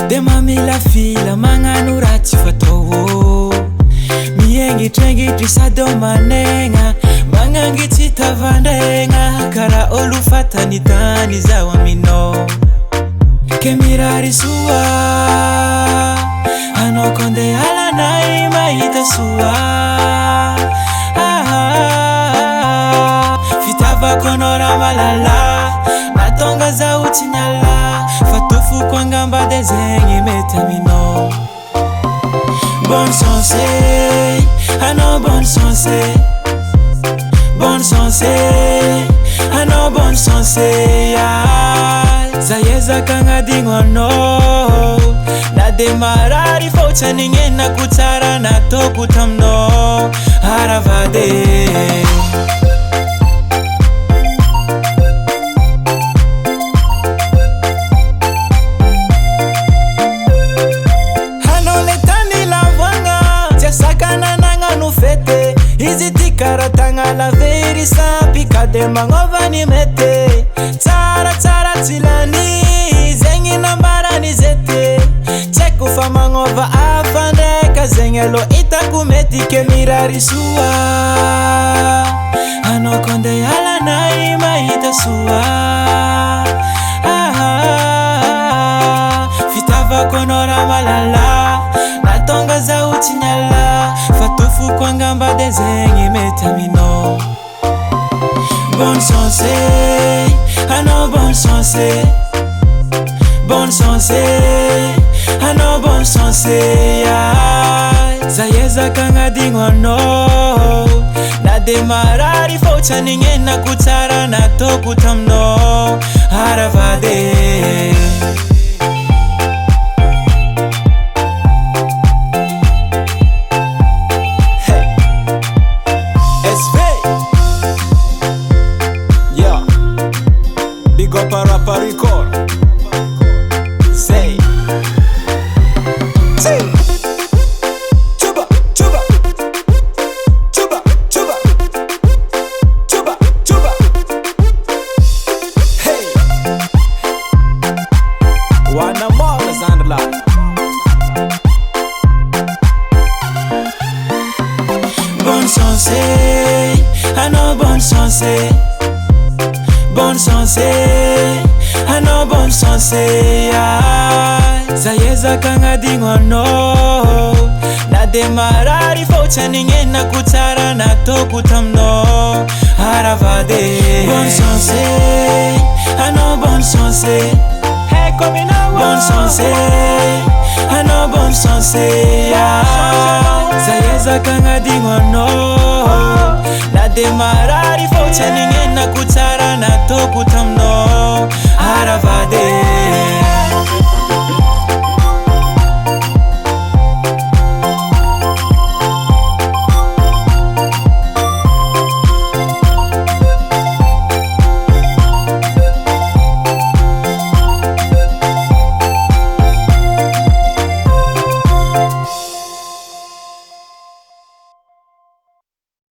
De mamila fila mangano ratsy fatao miengitrengitre sady manegna magnangitsy tavandregna kara olo fatany tany zao aminao ke mirary soa anao konde alanay mahita soa fitavako anao raha malala natonga zaho tsy niala fa tofoko angamba de zegny mety aminao. Bonne chance, anao bonne chance, bonne chance, anao bonne chance. Zahezaka agnadigno anao na de marary fotsany gnenako tsara nataoko taminao aravade. Izy ty karatagna lavery sampy kade magnovany mety tsara tsara tsilany zegny nambarany zety tseko fa magnova afa ndraika zegny alo itako mety ke mirary soa anao konde alanay mahita soa fitavako anao raha malala natonga zaho tsy niala fa tofoko angamba de zegny mety aminao. Bonne chance, anao bonne chance, bonne chance, anao bonne chance. Zahezaka agnadigno anao na de marary fotsany gnenako tsara nataoko taminao aravade. Paricor say chuba chuba chuba chuba chuba chuba hey wana mola zandla. Bonne chance, anao bonne chance, bonne chance, anao bonne chance. Zahezaka agnadigno anao na de marary fotsany gnenako tsara nataoko taminao aravade. Bonne chance, anao bonne chance, bonne chance, anao bonne chance. Zahezaka agnadigno anao na de marary fotsany gnenako tsara nataoko taminao aravade.